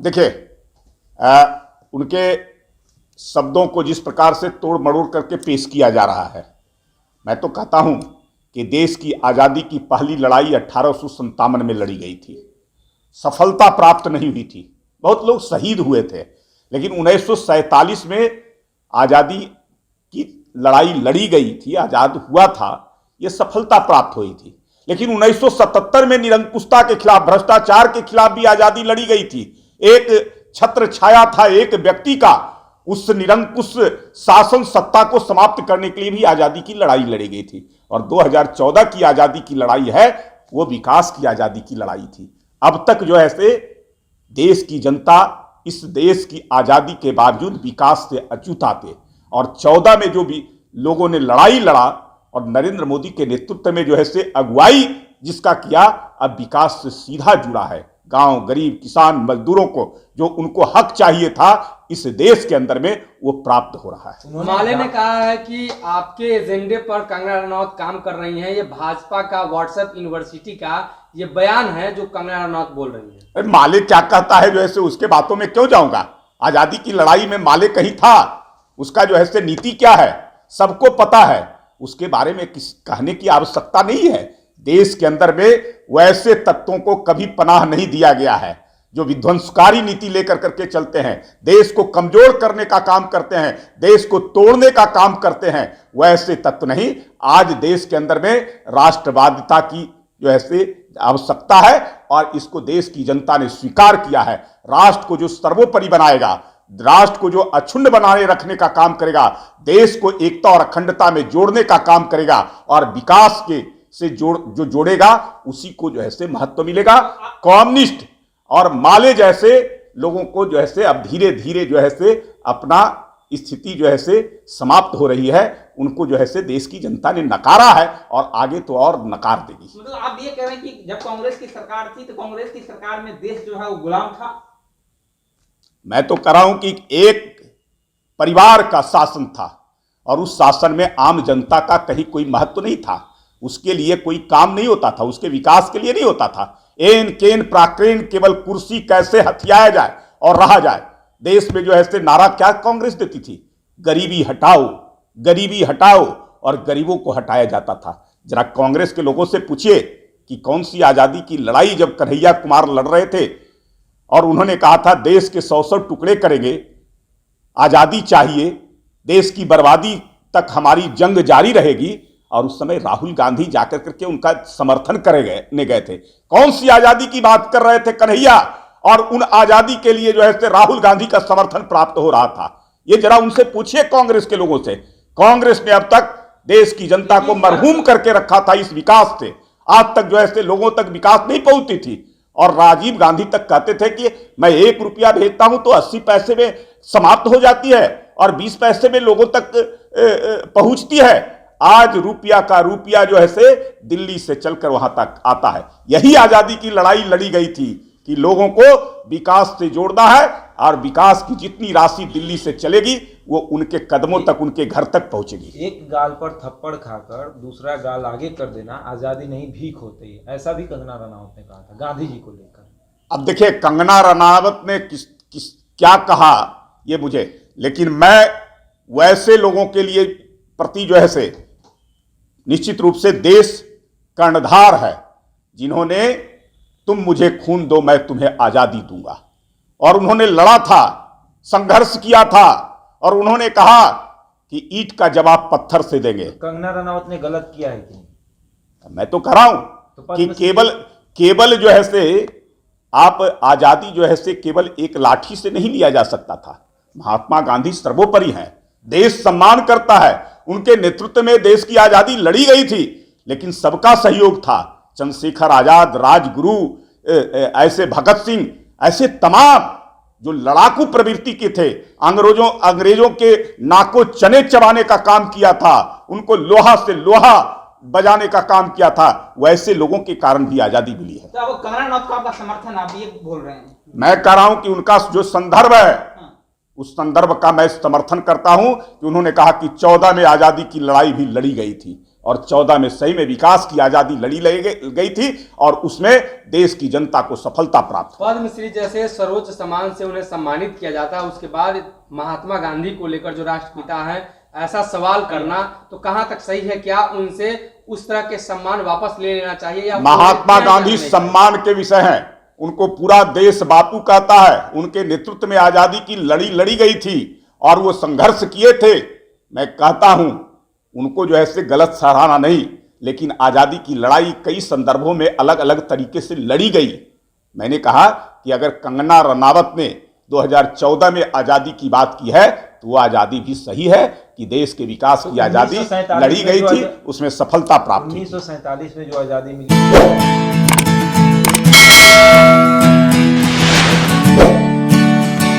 देखिए, उनके शब्दों को जिस प्रकार से तोड़ मरोड़ करके पेश किया जा रहा है, मैं तो कहता हूं कि देश की आज़ादी की पहली लड़ाई 1857 में लड़ी गई थी। सफलता प्राप्त नहीं हुई थी, बहुत लोग शहीद हुए थे, लेकिन 1947 में आज़ादी की लड़ाई लड़ी गई थी, आज़ाद हुआ था, यह सफलता प्राप्त हुई थी। लेकिन 1977 में निरंकुशता के खिलाफ, भ्रष्टाचार के खिलाफ भी आज़ादी लड़ी गई थी। एक छत्र छाया था एक व्यक्ति का, उस निरंकुश शासन सत्ता को समाप्त करने के लिए भी आज़ादी की लड़ाई लड़ी गई थी। और 2014 की आज़ादी की लड़ाई है, वो विकास की आज़ादी की लड़ाई थी। अब तक जो है से देश की जनता इस देश की आज़ादी के बावजूद विकास से अछूता थे, और 14 में जो भी लोगों ने लड़ाई लड़ा और नरेंद्र मोदी के नेतृत्व में जो है से अगुवाई जिसका किया, अब विकास से सीधा जुड़ा है। गांव, गरीब, किसान, मजदूरों को जो उनको हक चाहिए था इस देश के अंदर में, वो प्राप्त हो रहा है। माले ने कहा है कि आपके एजेंडे पर कंगना रनौत काम कर रही हैं। ये भाजपा का व्हाट्सएप यूनिवर्सिटी का ये बयान है जो कंगना रनौत बोल रही है। माले क्या कहता है जो है से उसके बातों में क्यों जाऊंगा। आजादी की लड़ाई में माले कहीं था, उसका जो है से नीति क्या है सबको पता है, उसके बारे में कहने की आवश्यकता नहीं है। देश के अंदर में वैसे तत्वों को कभी पनाह नहीं दिया गया है जो विध्वंसकारी नीति लेकर करके चलते हैं, देश को कमजोर करने का काम करते हैं, देश को तोड़ने का काम करते हैं, वैसे तत्व नहीं। आज देश के अंदर में राष्ट्रवादिता की जो है से आवश्यकता है, और इसको देश की जनता ने स्वीकार किया है। राष्ट्र को जो सर्वोपरि बनाएगा, राष्ट्र को जो अक्षुण्ण बनाए रखने का काम करेगा, देश को एकता और अखंडता में जोड़ने का काम करेगा, और विकास के से जो जोड़ेगा उसी को जो है से महत्व मिलेगा। कम्युनिस्ट और माले जैसे लोगों को जो है से अब धीरे धीरे जो है से अपना स्थिति जो है से समाप्त हो रही है, उनको जो है से देश की जनता ने नकारा है और आगे तो और नकार देगी। मतलब आप ये कह रहे हैं कि जब कांग्रेस की सरकार थी तो कांग्रेस की सरकार में देश जो है वो गुलाम था। मैं तो कह रहा हूं कि एक परिवार का शासन था और उस शासन में आम जनता का कहीं कोई महत्व नहीं था, उसके लिए कोई काम नहीं होता था, उसके विकास के लिए नहीं होता था। एन केन प्राक्रेन केवल कुर्सी कैसे हथियाया जाए और रहा जाए। देश में जो है से नारा क्या कांग्रेस देती थी, गरीबी हटाओ, गरीबी हटाओ, और गरीबों को हटाया जाता था। जरा कांग्रेस के लोगों से पूछिए कि कौन सी आजादी की लड़ाई जब कन्हैया कुमार लड़ रहे थे और उन्होंने कहा था देश के 100 टुकड़े करेंगे, आजादी चाहिए, देश की बर्बादी तक हमारी जंग जारी रहेगी, और उस समय राहुल गांधी जाकर करके उनका समर्थन करने गए थे। कौन सी आजादी की बात कर रहे थे कन्हैया, और उन आजादी के लिए जो है राहुल गांधी का समर्थन प्राप्त हो रहा था। ये जरा उनसे पूछिए कांग्रेस के लोगों से। कांग्रेस ने अब तक देश की जनता को मरहूम करके रखा था इस विकास से। आज तक जो है लोगों तक विकास नहीं पहुंचती थी, और राजीव गांधी तक कहते थे कि मैं 1 रुपया भेजता हूं तो 80 पैसे में समाप्त हो जाती है और 20 पैसे में लोगों तक पहुंचती है। आज रुपया का रुपया जो है से दिल्ली से चलकर वहां तक आता है। यही आजादी की लड़ाई लड़ी गई थी कि लोगों को विकास से जोड़ना है, और विकास की जितनी राशि दिल्ली से चलेगी वो उनके कदमों तक, उनके घर तक पहुंचेगी। एक गाल पर थप्पड़ खाकर दूसरा गाल आगे कर देना आजादी नहीं भीख होती है, ऐसा भी कंगना रनौत ने कहा था गांधी जी को लेकर। अब देखिए कंगना रनौत ने क्या कहा ये मुझे, लेकिन मैं वैसे लोगों के लिए प्रति जो है से निश्चित रूप से देश कर्णधार है जिन्होंने तुम मुझे खून दो मैं तुम्हें आजादी दूंगा, और उन्होंने लड़ा था, संघर्ष किया था, और उन्होंने कहा कि ईंट का जवाब पत्थर से देंगे। कंगना रनौत ने गलत किया है कि? मैं तो कह रहा हूं कि केवल जो है से आप आजादी जो है से केवल एक लाठी से नहीं लिया जा सकता था। महात्मा गांधी सर्वोपरि हैं, देश सम्मान करता है, उनके नेतृत्व में देश की आजादी लड़ी गई थी, लेकिन सबका सहयोग था। चंद्रशेखर आजाद, राजगुरु, ऐसे भगत सिंह, ऐसे तमाम जो लड़ाकू प्रवृत्ति के थे, अंग्रेजों के नाकों चने चबाने का काम किया था, उनको लोहा से लोहा बजाने का काम किया था, वैसे लोगों के कारण भी आजादी मिली है। तो अब कंगना रनौत का आपका समर्थन आप ये बोल रहे हैं? मैं कह रहा हूं कि उनका जो संदर्भ है उस संदर्भ का मैं समर्थन करता हूं कि उन्होंने कहा कि 14 में आजादी की लड़ाई भी लड़ी गई थी और 14 में सही में विकास की आजादी लड़ी गई थी और उसमें देश की जनता को सफलता प्राप्त हुई। पद्मश्री जैसे सर्वोच्च सम्मान से उन्हें सम्मानित किया जाता है, उसके बाद महात्मा गांधी को लेकर जो राष्ट्रपिता है ऐसा सवाल करना तो कहां तक सही है? क्या उनसे उस तरह के सम्मान वापस ले लेना चाहिए या महात्मा गांधी सम्मान के विषय हैं, उनको पूरा देश बापू कहता है। उनके नेतृत्व में आजादी की लड़ी गई थी और वो संघर्ष किए थे। मैं कहता हूं उनको जो ऐसे गलत सराहना नहीं, लेकिन आजादी की लड़ाई कई संदर्भों में अलग अलग तरीके से लड़ी गई। मैंने कहा कि अगर कंगना रनावत ने 2014 में आजादी की बात की है तो वो आजादी भी सही है कि देश के विकास की आजादी लड़ी गई थी, उसमें सफलता प्राप्त हुई। 1947 में जो आजादी मिली